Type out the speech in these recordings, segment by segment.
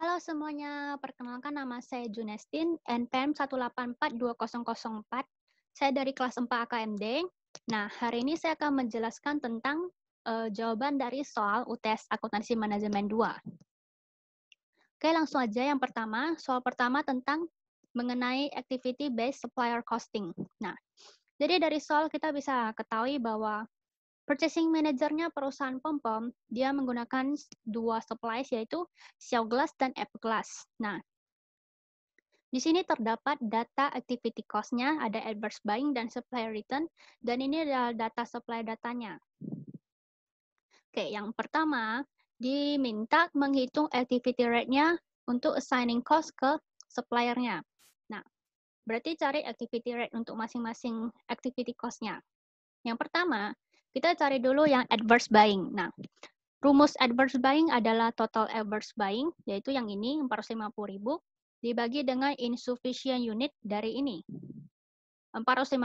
Halo semuanya, perkenalkan nama saya Junestin, NPM 1842004. Saya dari kelas 4 AKMD. Nah, hari ini saya akan menjelaskan tentang jawaban dari soal UTS Akuntansi Manajemen 2. Oke, langsung aja yang pertama. Soal pertama tentang mengenai Activity Based Supplier Costing. Nah, jadi dari soal kita bisa ketahui bahwa Purchasing manajernya perusahaan pom-pom, dia menggunakan dua supplies yaitu Xiao Glass dan Apple Glass. Nah, di sini terdapat data activity cost-nya, ada adverse buying dan supplier return, dan ini adalah data supply datanya. Oke, yang pertama, diminta menghitung activity rate-nya untuk assigning cost ke supplier-nya. Nah, berarti cari activity rate untuk masing-masing activity cost-nya. Yang pertama, kita cari dulu yang adverse buying. Nah, rumus adverse buying adalah total adverse buying, yaitu yang ini, 450.000, dibagi dengan insufficient unit dari ini. 450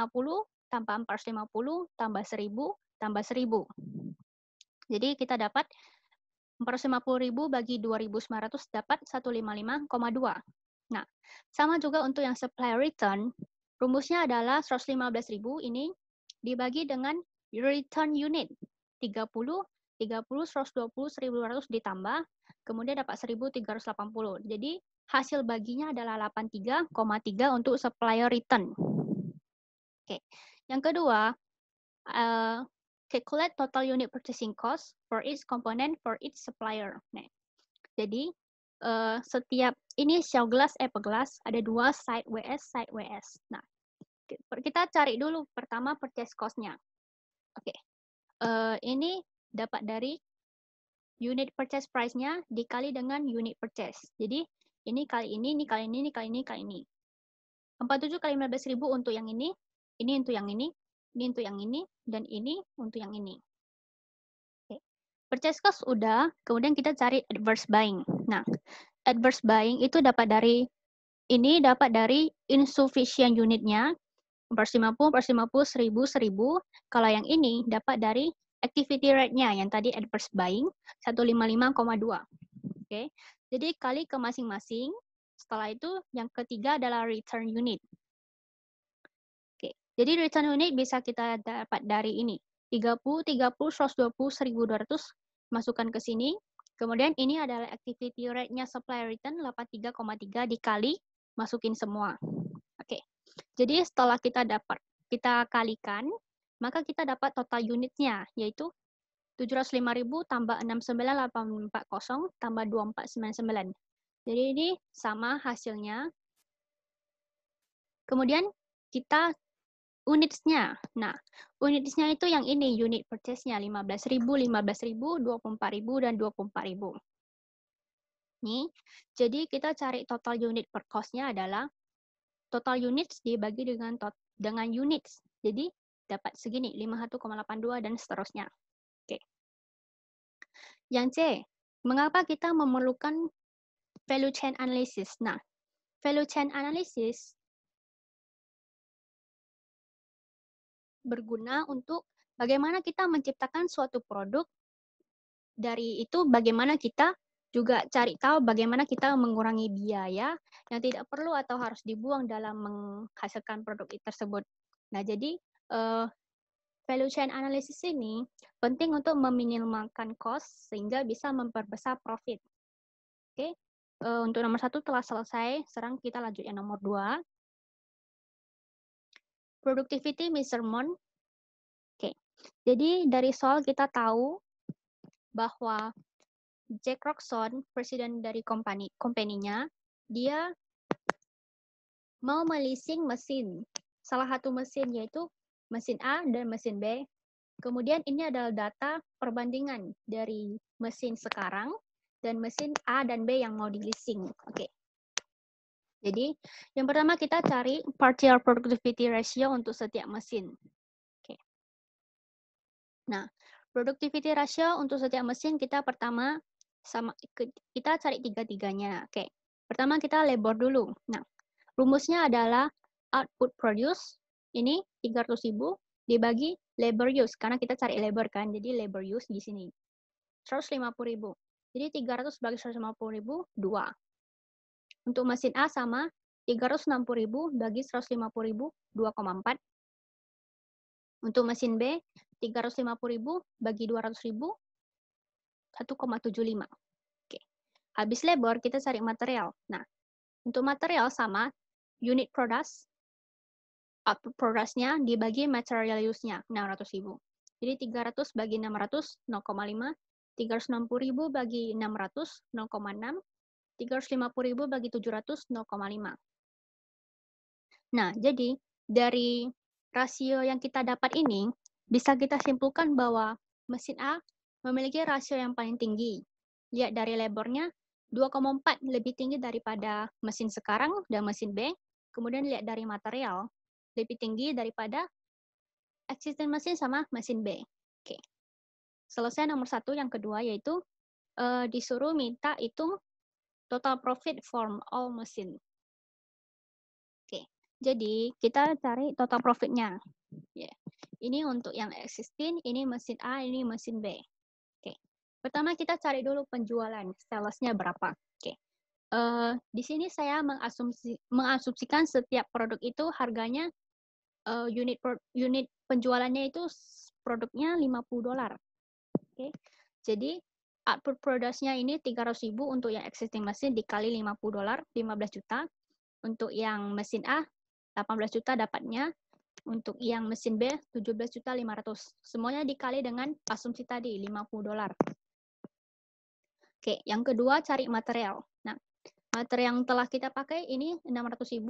tambah 450 tambah 1000 tambah 1000. Jadi kita dapat 450.000 bagi 2.900 dapat 155,2. Nah, sama juga untuk yang supply return, rumusnya adalah 115.000 ini dibagi dengan return unit. 30, 30, 120, 1.200 ditambah, kemudian dapat 1.380. Jadi hasil baginya adalah 83,3 untuk supplier return. Oke, yang kedua, calculate total unit purchasing cost for each component for each supplier. Nah, jadi setiap ini Xiao Glass, Apple Glass, ada dua side WS, side WS. Nah, kita cari dulu pertama purchase cost-nya. Oke, ini dapat dari unit purchase price-nya dikali dengan unit purchase. Jadi ini kali ini kali ini, ini kali ini, kali ini. 47 kali 15.000 untuk yang ini untuk yang ini untuk yang ini, dan ini untuk yang ini. Oke. Purchase cost udah, kemudian kita cari adverse buying. Nah, adverse buying itu dapat dari insufficient unitnya, 450, 450, 1000, 1000. Kalau yang ini dapat dari activity rate-nya, yang tadi adverse buying, 155,2. Oke, jadi kali ke masing-masing. Setelah itu, yang ketiga adalah return unit. Oke, jadi return unit bisa kita dapat dari ini. 30, 30, 120, 1.200, masukkan ke sini. Kemudian ini adalah activity rate-nya supply return, 83,3 dikali, masukin semua. Oke, jadi setelah kita kalikan, maka kita dapat total unitnya, yaitu 705.000 tambah 69840 tambah 2499. Jadi ini sama hasilnya. Kemudian kita unitsnya. Nah, unitsnya itu yang ini, unit purchase-nya 15.000, 15.000, 24.000, dan 24.000. Nih, jadi kita cari total unit per cost-nya adalah total units dibagi dengan units. Jadi dapat segini, 51,82 dan seterusnya. Oke. Yang C, mengapa kita memerlukan value chain analysis? Nah, value chain analysis berguna untuk bagaimana kita menciptakan suatu produk, dari itu bagaimana kita juga cari tahu bagaimana kita mengurangi biaya yang tidak perlu atau harus dibuang dalam menghasilkan produk tersebut. Nah, jadi value chain analysis ini penting untuk meminimalkan cost sehingga bisa memperbesar profit. Oke, untuk nomor 1 telah selesai. Sekarang kita lanjut yang nomor 2. Productivity measurement. Oke, jadi dari soal kita tahu bahwa Jack Roxon, presiden dari company-nya, dia mau melising mesin. Salah satu mesin yaitu mesin A dan mesin B. Kemudian ini adalah data perbandingan dari mesin sekarang dan mesin A dan B yang mau di-leasing. Oke. Jadi, yang pertama kita cari partial productivity ratio untuk setiap mesin. Oke. Nah, productivity ratio untuk setiap mesin kita pertama kita cari tiga-tiganya. Oke. Pertama kita labor dulu. Nah, rumusnya adalah output produce ini 300.000 dibagi labor use karena kita cari labor kan. Jadi labor use di sini 150.000. Jadi 300 bagi 150.000 2. Untuk mesin A sama 360.000 bagi 150.000, 2,4. Untuk mesin B, 350.000 bagi 200.000, 1,75. Oke. Habis labor, kita cari material. Nah, untuk material sama, unit products, output products-nya dibagi material use-nya, 600.000. Jadi 300 bagi 600, 0,5. 360.000 bagi 600, 0,6. 350.000 bagi 700, 0,5. Nah, jadi dari rasio yang kita dapat ini, bisa kita simpulkan bahwa mesin A memiliki rasio yang paling tinggi. Lihat dari labornya, 2,4 lebih tinggi daripada mesin sekarang dan mesin B. Kemudian lihat dari material, lebih tinggi daripada existing mesin sama mesin B. Oke. Selesai nomor 1, yang kedua yaitu disuruh minta hitung total profit from all mesin. Oke. Jadi kita cari total profitnya. Ya. Ini untuk yang existing, ini mesin A, ini mesin B. Oke. Pertama kita cari dulu penjualan, salesnya berapa. Oke. Di sini saya mengasumsikan setiap produk itu harganya unit penjualannya itu produknya $50. Oke. Jadi output products-nya ini 300.000 untuk yang existing mesin dikali $50, 15 juta. Untuk yang mesin A 18 juta dapatnya. Untuk yang mesin B 17.500.000. Semuanya dikali dengan asumsi tadi $50. Oke, yang kedua cari material. Nah, material yang telah kita pakai ini 600.000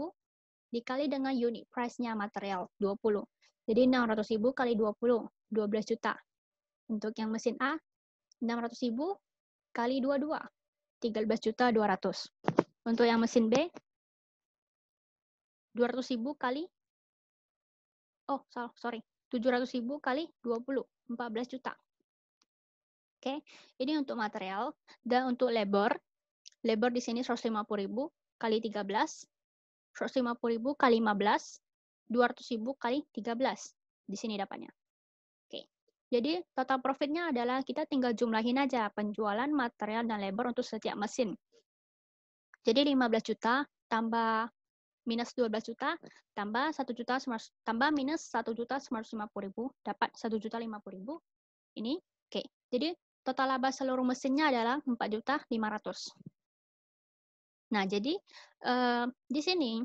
dikali dengan unit price-nya material 20. Jadi 600.000 kali 20, 12 juta. Untuk yang mesin A 600.000 kali 22, 13.200.000. Untuk yang mesin B 200.000 kali 700.000 kali 20, 14 juta. Oke, ini untuk material. Dan untuk labor di sini 150.000 kali 13, 150.000 kali 15, 200.000 kali 13. Di sini dapatnya. Oke, jadi total profitnya adalah kita tinggal jumlahin aja penjualan, material, dan labor untuk setiap mesin. Jadi 15 juta tambah minus 12 juta tambah 1 juta tambah minus 1.950.000 dapat 1.050.000 ini. Oke. Jadi total laba seluruh mesinnya adalah 4.500.000. Nah, jadi di sini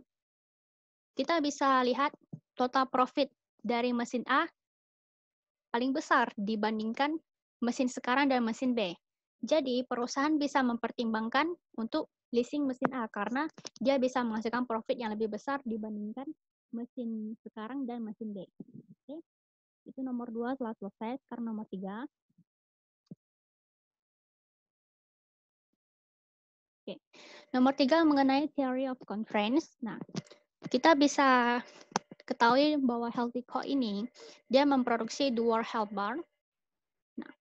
kita bisa lihat total profit dari mesin A paling besar dibandingkan mesin sekarang dan mesin B. Jadi perusahaan bisa mempertimbangkan untuk leasing mesin A karena dia bisa menghasilkan profit yang lebih besar dibandingkan mesin sekarang dan mesin B. Oke. Itu nomor 2 telah selesai. Sekarang nomor 3. Oke. Nomor 3 mengenai theory of constraints. Nah, kita bisa ketahui bahwa Healthy Co ini dia memproduksi dua health bar. Nah,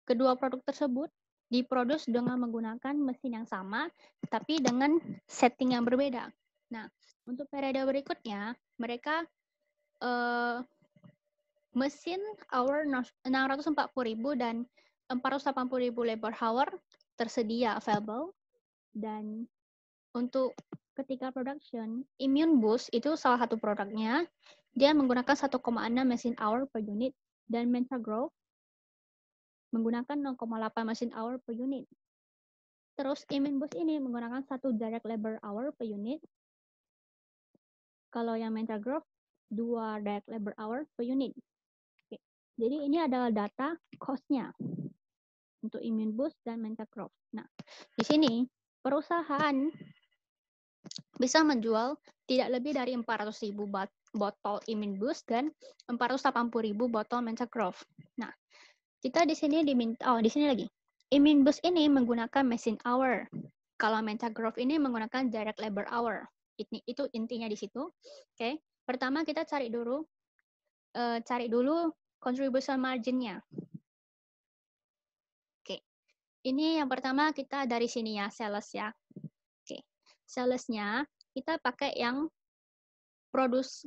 kedua produk tersebut diproduksi dengan menggunakan mesin yang sama, tapi dengan setting yang berbeda. Nah, untuk periode berikutnya, mereka mesin hour 640.000 dan 480.000 labor hour tersedia available. Dan untuk ketika production, Immune Boost itu salah satu produknya. Dia menggunakan 1,6 mesin hour per unit dan Mentra Growth menggunakan 0,8 mesin hour per unit. Terus Immune Boost ini menggunakan 1 direct labor hour per unit. Kalau yang Mentra Growth 2 direct labor hour per unit. Oke. Jadi ini adalah data cost-nya untuk Immune Boost dan Mentra Growth. Nah, di sini perusahaan bisa menjual tidak lebih dari 400.000 botol Immune Boost dan 480.000 botol Mentra Growth. Nah, kita di sini diminta, di sini lagi. Immune Boost ini menggunakan mesin hour. Kalau Mentra Growth ini menggunakan direct labor hour. Itu intinya di situ. Oke. Pertama kita cari dulu contribution margin-nya. Oke. Ini yang pertama kita dari sini ya, sales ya. Oke. Sales-nya kita pakai yang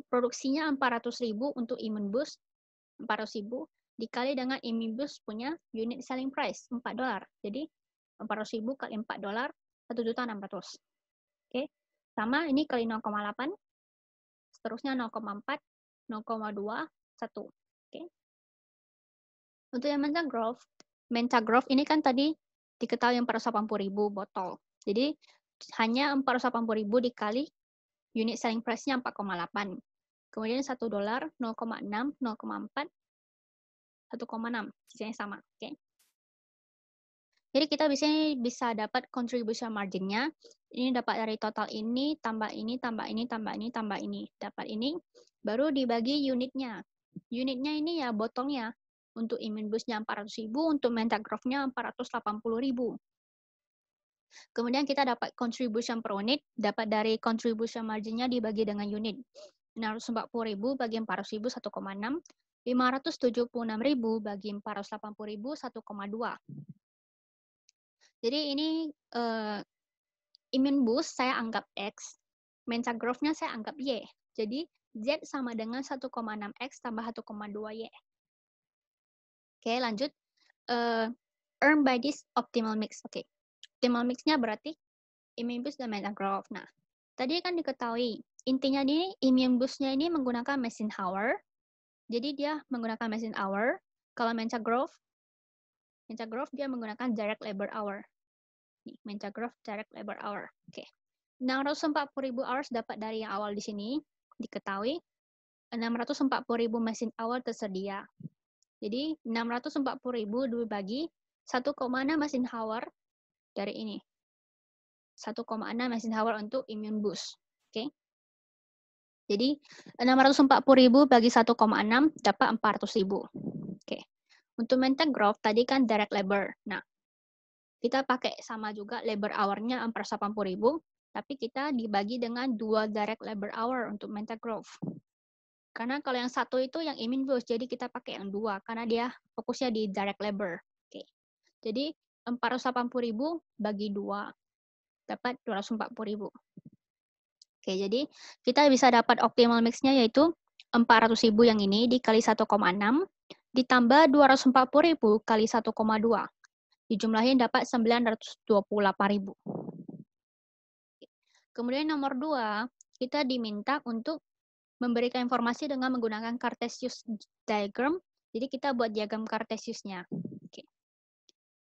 produksinya 400.000 untuk Immune Boost, 400.000 dikali dengan Immune Boost punya unit selling price $4. Jadi 400.000 kali $4 1.600.000. Oke. Sama ini kali 0,8, seterusnya 0,4, 0,2, 1. Oke. Untuk yang Mentagrove ini kan tadi diketahui 480.000 botol. Jadi hanya 480.000 dikali unit selling price-nya 4,8. Kemudian $1, 0,6, 0,4, 1,6. Sisanya sama. Oke. Jadi kita bisa dapat contribution margin-nya. Ini dapat dari total ini, tambah ini, tambah ini, tambah ini, tambah ini. Dapat ini, baru dibagi unitnya. Unitnya ini ya botolnya. Untuk Immune Boost-nya 400.000, untuk Mentagrove-nya 480.000. Kemudian kita dapat contribution per unit, dapat dari contribution margin-nya dibagi dengan unit. 640.000 bagi 400.000, 1,6. 576.000 bagi 480.000, 1,2. Jadi ini Immune Boost saya anggap X, Mentagrove-nya saya anggap Y. Jadi Z sama dengan 1,6X tambah 1,2Y. Oke, lanjut. Earn by this optimal mix. Oke. Optimal mix-nya berarti Immune Boost dan Mentagrove. Nah, tadi kan diketahui, intinya ini Immune Boost-nya ini menggunakan mesin hour. Jadi dia menggunakan mesin hour. Kalau Mentagrove dia menggunakan direct labor hour. Nih, Mentagrove direct labor hour. Oke. 640.000 hours dapat dari yang awal di sini, diketahui 640.000 mesin hour tersedia. Jadi 640.000 dibagi 1,6 mesin hour dari ini. 1,6 mesin hour untuk Immune Boost. Oke. Jadi 640.000 bagi 1,6 dapat 400.000. Oke. Untuk Mentagrove tadi kan direct labor. Nah, kita pakai sama juga labor hour-nya 480.000, tapi kita dibagi dengan 2 direct labor hour untuk Mentagrove. Karena kalau yang satu itu yang Immune Boost, jadi kita pakai yang 2 karena dia fokusnya di direct labor. Oke. Jadi 480.000 bagi 2 dapat 240.000. Oke, jadi kita bisa dapat optimal mix-nya yaitu 400.000 yang ini dikali 1,6 ditambah 240.000 kali 1,2. Dijumlahin dapat 928.000. Kemudian nomor 2, kita diminta untuk memberikan informasi dengan menggunakan Cartesius diagram. Jadi kita buat diagram Cartesiusnya. Oke.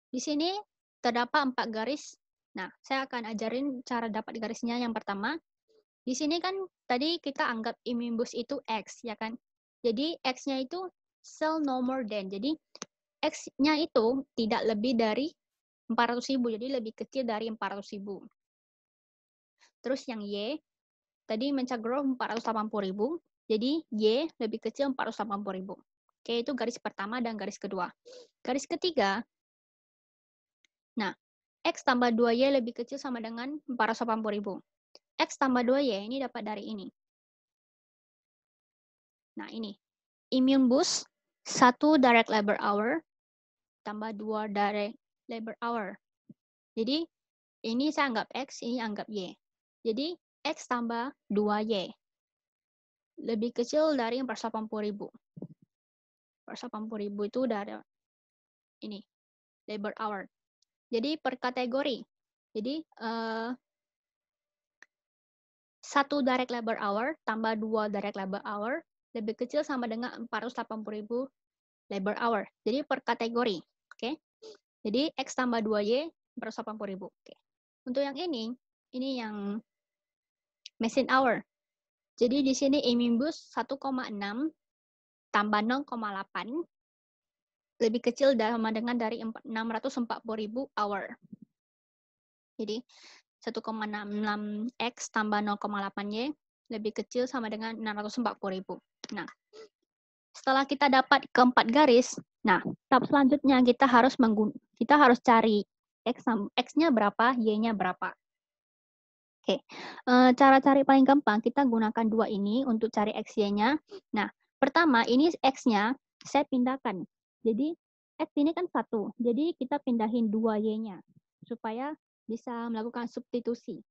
Di sini terdapat 4 garis. Nah, saya akan ajarin cara dapat garisnya. Yang pertama, di sini kan tadi kita anggap Immune Boost itu X, ya kan? Jadi X-nya itu cell no more than. Jadi X-nya itu tidak lebih dari 400.000, jadi lebih kecil dari 400.000. Terus yang Y, tadi Mentagrove 480.000, jadi Y lebih kecil 480.000. Oke, itu garis pertama dan garis kedua. Garis ketiga, nah, X tambah 2Y lebih kecil sama dengan 480.000. X tambah 2Y ini dapat dari ini. Nah, ini. Immune Boost, 1 direct labor hour, tambah 2 direct labor hour. Jadi, ini saya anggap X, ini anggap Y. Jadi, X tambah 2Y. Lebih kecil dari 480.000. 480.000 itu dari ini, labor hour. Jadi, per kategori. Jadi, 1 direct labor hour tambah 2 direct labor hour lebih kecil sama dengan 480.000 labor hour. Jadi per kategori, oke? Jadi X tambah 2Y 480.000. Oke. Untuk yang ini yang mesin hour. Jadi di sini Immune Boost 1,6 tambah 0,8 lebih kecil sama dengan dari 640.000 hour. Jadi 1,66X tambah 0,8Y lebih kecil sama dengan 640.000. Nah, setelah kita dapat keempat garis, nah, tahap selanjutnya kita harus cari X-nya berapa, Y-nya berapa. Oke, cara cari paling gampang, kita gunakan 2 ini untuk cari X, Y-nya. Nah, pertama, ini X-nya saya pindahkan. Jadi, X ini kan 1, jadi kita pindahin 2 Y-nya, supaya bisa melakukan substitusi.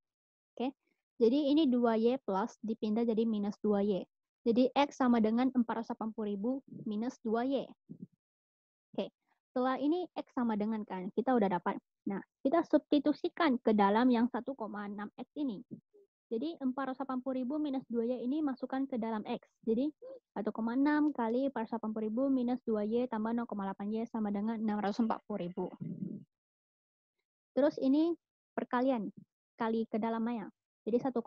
Oke, jadi ini 2Y plus dipindah jadi minus 2Y. Jadi X sama dengan 480.000 minus 2Y. Oke, Setelah ini X sama dengan kan, kita udah dapat. Nah, kita substitusikan ke dalam yang 1,6X ini. Jadi 480.000 minus 2Y ini masukkan ke dalam X. Jadi 1,6 kali 480.000 minus 2Y tambah 0,8Y sama dengan 640.000. Terus ini perkalian, kali ke dalamnya. Jadi 1,6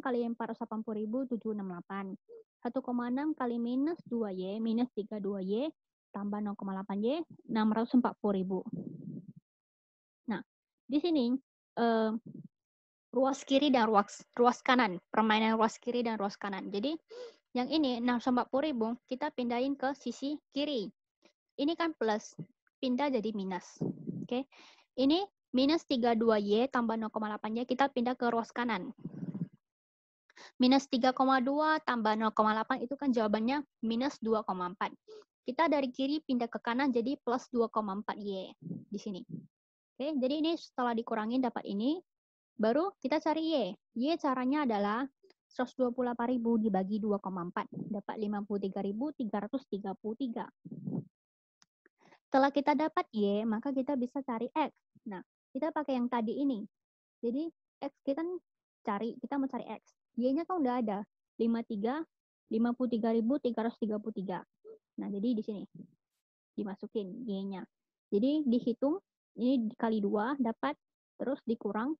kali 480.000, 768. 1,6 kali minus 2Y, minus 32Y, tambah 0,8Y, 640.000. Nah, di sini ruas kiri dan ruas kanan, permainan ruas kiri dan ruas kanan. Jadi yang ini 640.000 kita pindahin ke sisi kiri. Ini kan plus, pindah jadi minus. Oke. Ini minus 32Y tambah 0,8Y kita pindah ke ruas kanan. Minus 3,2 tambah 0,8 itu kan jawabannya minus 2,4. Kita dari kiri pindah ke kanan jadi plus 2,4Y di sini. Oke, jadi ini setelah dikurangin dapat ini, baru kita cari Y. Y caranya adalah 128.000 dibagi 2,4, dapat 53.333. Setelah kita dapat Y, maka kita bisa cari X. Nah, kita pakai yang tadi ini. Jadi, X kita cari, kita mau cari X. Y-nya kan udah ada, 53.333. Nah, jadi di sini dimasukin Y-nya. Jadi dihitung, ini dikali 2 dapat, terus dikurang,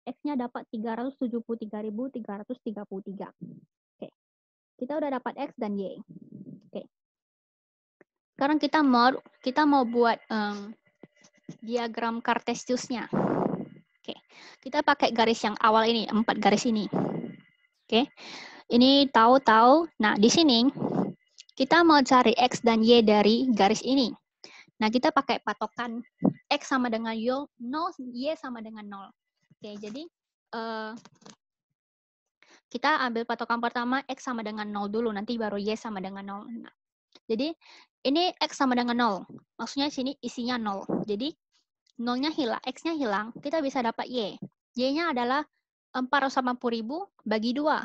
X-nya dapat 373.333. Oke, kita udah dapat X dan Y. Oke, sekarang kita mau buat diagram Cartesiusnya. Oke, kita pakai garis yang awal ini, 4 garis ini. Oke, ini tahu. Nah, di sini kita mau cari X dan Y dari garis ini. Nah, kita pakai patokan X sama dengan 0, Y sama dengan 0. Oke, jadi kita ambil patokan pertama X sama dengan 0 dulu, nanti baru Y sama dengan 0. Nah, jadi ini X sama dengan 0. Maksudnya sini isinya 0. Jadi 0-nya hilang, X-nya hilang, kita bisa dapat Y. Y-nya adalah 480.000 bagi 2.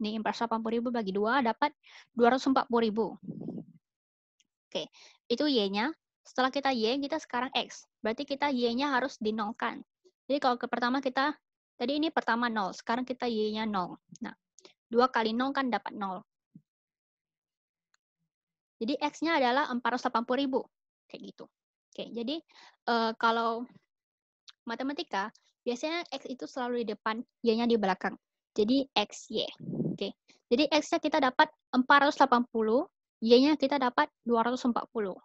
Nih, 480.000 bagi 2 dapat 240.000. Oke, itu Y-nya. Setelah kita Y, kita sekarang X. Berarti kita Y-nya harus dinolkan. Jadi kalau ke pertama kita, tadi ini pertama 0, sekarang kita Y-nya 0. Nah, 2 kali 0 kan dapat 0. Jadi X-nya adalah 480.000. Kayak gitu. Oke, jadi kalau matematika, biasanya X itu selalu di depan, Y-nya di belakang. Jadi XY. Oke. Jadi X-nya kita dapat 480, Y-nya kita dapat 240.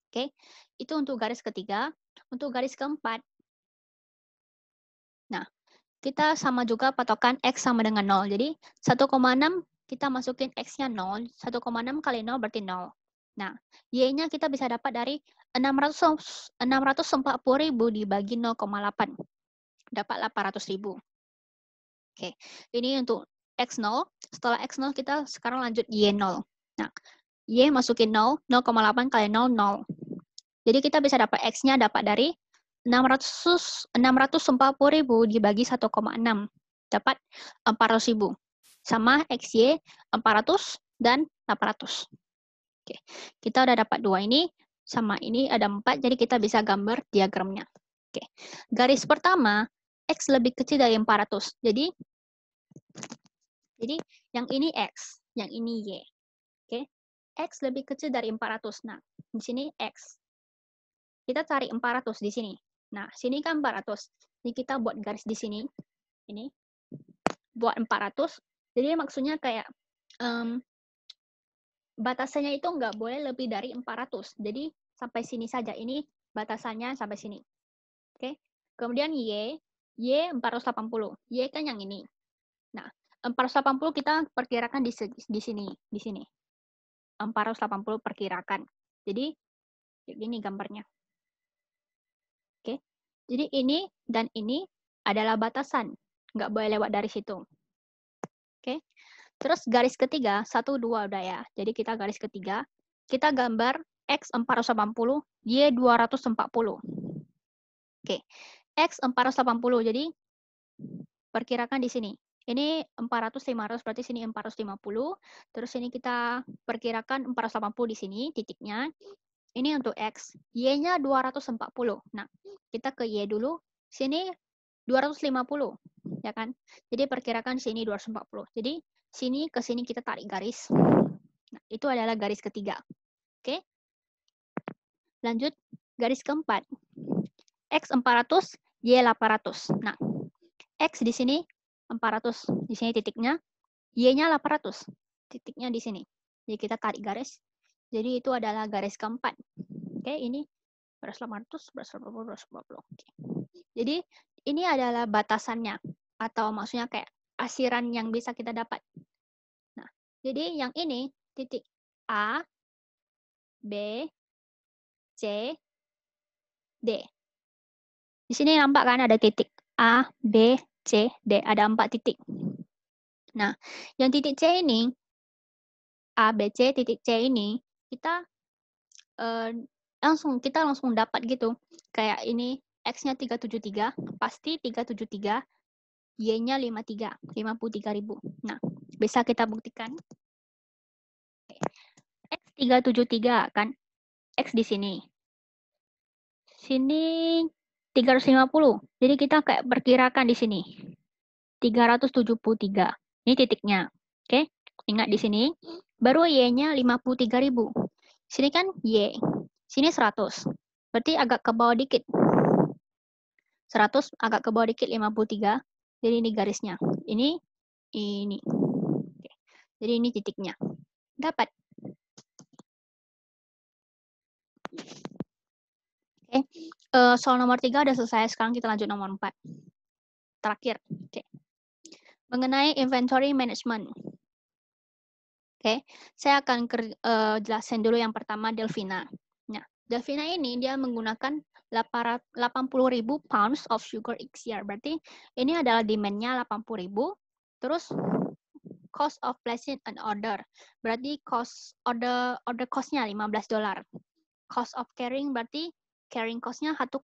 Oke. Itu untuk garis ketiga. Untuk garis keempat, nah, kita sama juga patokan X sama dengan 0. Jadi 1,6 kita masukin X-nya 0, 1,6 kali 0 berarti 0. Nah, Y-nya kita bisa dapat dari 640.000 dibagi 0,8. Dapat 800.000. Oke, ini untuk X0. Setelah X0 kita sekarang lanjut Y0. Nah, Y masukin 0, 0,8 kali 0, 0. Jadi kita bisa dapat X-nya dapat dari 640.000 dibagi 1,6. Dapat 400.000. Sama XY 400 dan 800. Oke, kita udah dapat 2 ini. Sama ini ada 4, jadi kita bisa gambar diagramnya. Oke, garis pertama, X lebih kecil dari 400. Jadi yang ini X, yang ini Y. Oke, X lebih kecil dari 400. Nah, di sini X. Kita cari 400 di sini. Nah, sini kan 400. Jadi kita buat garis di sini. Ini. Buat 400. Jadi maksudnya kayak batasannya itu nggak boleh lebih dari 400. Jadi sampai sini saja. Ini batasannya sampai sini. Oke. Kemudian Y 480. Y kan yang ini. Nah, 480 kita perkirakan di sini. 480 perkirakan. Jadi, ini gambarnya. Oke. Jadi ini dan ini adalah batasan. Nggak boleh lewat dari situ. Oke. Terus garis ketiga, 1, 2 udah ya. Jadi kita garis ketiga, kita gambar X 480, Y 240. Oke. X 480, jadi perkirakan di sini. Ini 400, 500, berarti sini 450. Terus ini kita perkirakan 480 di sini, titiknya. Ini untuk X. Y-nya 240. Nah, kita ke Y dulu. Sini 250, ya kan? Jadi perkirakan sini 240. Jadi sini ke sini kita tarik garis. Nah, itu adalah garis ketiga. Oke. Lanjut garis keempat. X 400, Y 800. Nah, X di sini 400, di sini titiknya. Y-nya 800, titiknya di sini. Jadi kita tarik garis. Jadi itu adalah garis keempat. Oke, ini 100, 180, 180. Oke. Jadi ini adalah batasannya, atau maksudnya kayak asiran yang bisa kita dapat. Nah, jadi yang ini titik A, B, C, D. Di sini nampak kan ada titik A, B, C, D. Ada 4 titik. Nah, yang titik C ini, A, B, C, titik C ini, kita langsung dapat gitu. Kayak ini X-nya 373, pasti 373, Y-nya 53, 53.000. Nah, bisa kita buktikan. X 373 kan, X di sini. Sini 350. Jadi kita kayak perkirakan di sini. 373. Ini titiknya. Oke, ingat di sini. Baru Y-nya 53.000. Sini kan Y. Sini 100. Berarti agak ke bawah dikit. 100 agak ke bawah dikit 53. Jadi ini garisnya. Ini. Oke. Jadi ini titiknya. Dapat. Oke. Soal nomor 3 udah selesai. Sekarang kita lanjut nomor 4. Terakhir. Oke. Mengenai inventory management. Oke, saya akan jelasin dulu yang pertama Delfina. Nah, Delfina ini dia menggunakan 80.000 pounds of sugar each year. Berarti ini adalah demand-nya 80.000. Terus cost of placing an order. Berarti order cost-nya $15. Cost of carrying berarti carrying cost-nya $1,5.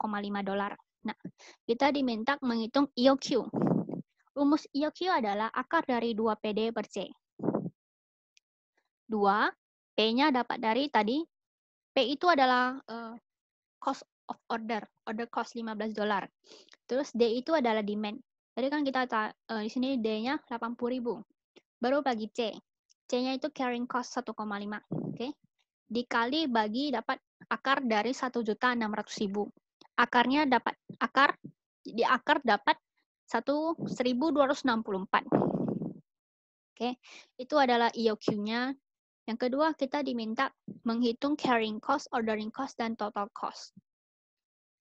Nah, kita diminta menghitung EOQ. Rumus EOQ adalah akar dari 2 PD per C. 2, P-nya dapat dari tadi, P itu adalah cost of order cost $15. Terus D itu adalah demand. Tadi kan kita di sini D-nya 80.000. Baru bagi C. C-nya itu carrying cost 1,5. Oke. Dikali bagi dapat akar dari 1.600.000. Akarnya dapat akar dapat 1.264. Oke. Itu adalah EOQ-nya. Yang kedua, kita diminta menghitung carrying cost, ordering cost, dan total cost.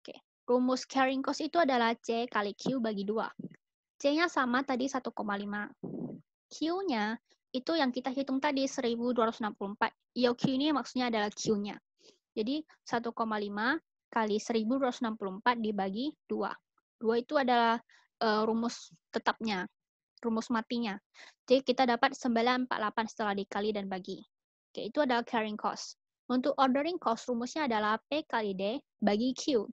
Oke. Rumus carrying cost itu adalah C kali Q bagi 2. C-nya sama tadi 1,5. Q-nya itu yang kita hitung tadi 1.264. EOQ ini maksudnya adalah Q-nya. Jadi 1,5 kali 1.264 dibagi 2. 2 itu adalah rumus tetapnya, rumus matinya. Jadi kita dapat 948 setelah dikali dan bagi. Oke, itu adalah carrying cost. Untuk ordering cost, rumusnya adalah P kali D bagi Q.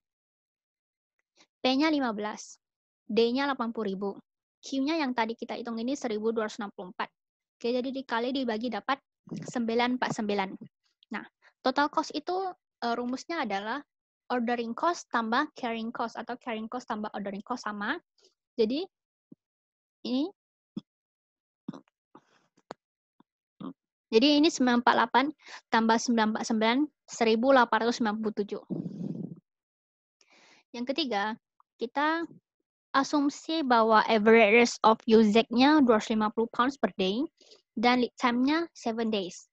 P-nya 15, D-nya 80.000. Q-nya yang tadi kita hitung ini 1.264. Oke, jadi dikali dibagi dapat 949. Nah, total cost itu rumusnya adalah ordering cost tambah carrying cost atau carrying cost tambah ordering cost sama. Jadi ini 948 tambah 949, 1.897. Yang ketiga, kita asumsi bahwa average rate of usage-nya 250 pounds per day dan lead time-nya 7 days.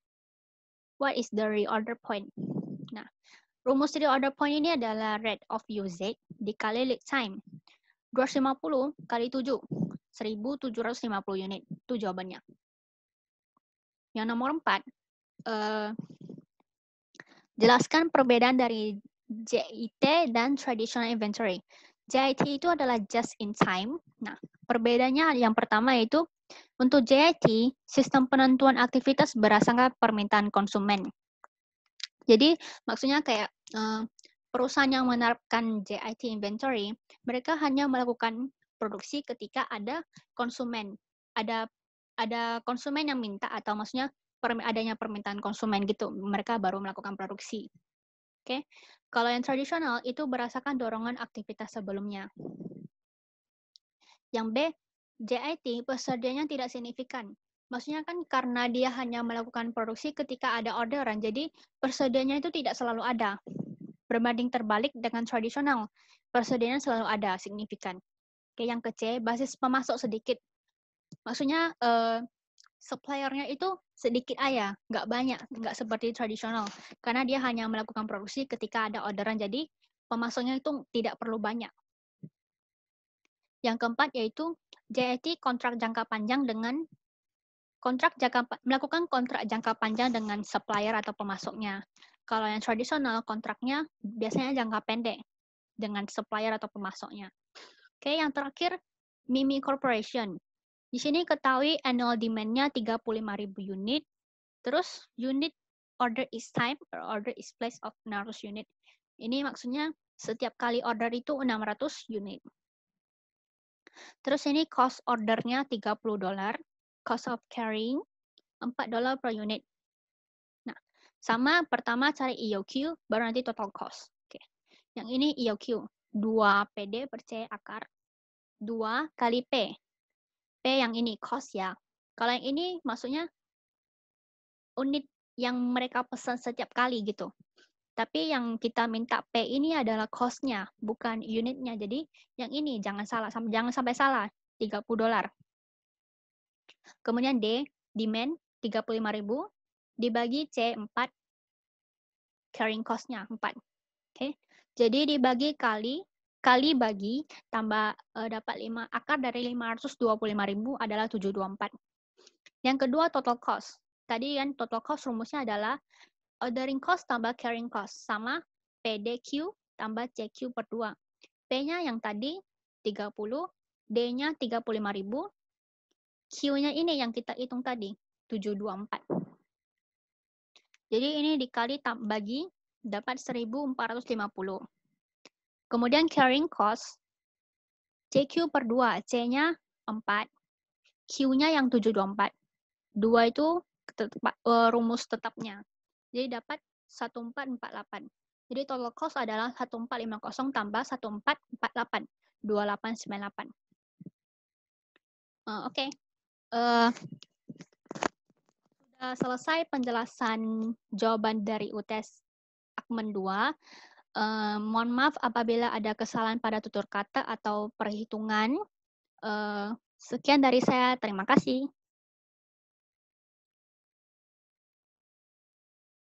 What is the reorder point? Nah, rumus reorder point ini adalah rate of usage dikali lead time. 250 kali 7, 1.750 unit. Itu jawabannya. Yang nomor 4, jelaskan perbedaan dari JIT dan traditional inventory. JIT itu adalah just in time. Nah, perbedaannya yang pertama yaitu untuk JIT, sistem penentuan aktivitas berdasarkan permintaan konsumen. Jadi, maksudnya kayak perusahaan yang menerapkan JIT inventory, mereka hanya melakukan produksi ketika ada konsumen. Ada konsumen yang minta atau maksudnya adanya permintaan konsumen gitu, mereka baru melakukan produksi. Oke. Kalau yang tradisional itu berdasarkan dorongan aktivitas sebelumnya. Yang B, JIT persediaannya tidak signifikan. Maksudnya kan karena dia hanya melakukan produksi ketika ada orderan, jadi persediaannya itu tidak selalu ada. Berbanding terbalik dengan tradisional, persediaannya selalu ada, signifikan. Oke, yang ke C, basis pemasok sedikit. Maksudnya suppliernya itu sedikit aja, nggak banyak, nggak seperti tradisional. Karena dia hanya melakukan produksi ketika ada orderan, jadi pemasoknya itu tidak perlu banyak. Yang keempat yaitu JIT kontrak jangka panjang dengan melakukan kontrak jangka panjang dengan supplier atau pemasoknya. Kalau yang tradisional kontraknya biasanya jangka pendek dengan supplier atau pemasoknya. Oke, yang terakhir Mimi Corporation. Di sini ketahui annual demand-nya 35.000 unit. Terus unit order is time or order is place of 600 unit. Ini maksudnya setiap kali order itu 600 unit. Terus ini cost ordernya $30, cost of carrying $4 per unit. Nah, sama pertama cari EOQ, baru nanti total cost. Oke. Yang ini EOQ, 2 PD per C akar, 2 kali P. P yang ini cost ya. Kalau yang ini maksudnya unit yang mereka pesan setiap kali gitu. Tapi yang kita minta P ini adalah cost-nya, bukan unitnya. Jadi yang ini jangan sampai salah, $30. Kemudian D, demand 35.000 dibagi C4, carrying cost-nya 4. Oke. Jadi dibagi kali bagi tambah dapat 5 akar dari 525.000 adalah 724. Yang kedua total cost. Tadi kan total cost rumusnya adalah ordering cost tambah carrying cost sama PDQ tambah CQ per 2. P-nya yang tadi 30, D-nya 35.000, Q-nya ini yang kita hitung tadi 724. Jadi ini dikali bagi dapat 1.450. Kemudian carrying cost CQ per 2, C-nya 4, Q-nya yang 724. 2 itu rumus tetapnya. Jadi dapat 1448. Jadi total cost adalah 1450 tambah 1448, 2898. Oke. Sudah selesai penjelasan jawaban dari UTS Akmen 2. Mohon maaf apabila ada kesalahan pada tutur kata atau perhitungan. Sekian dari saya, terima kasih.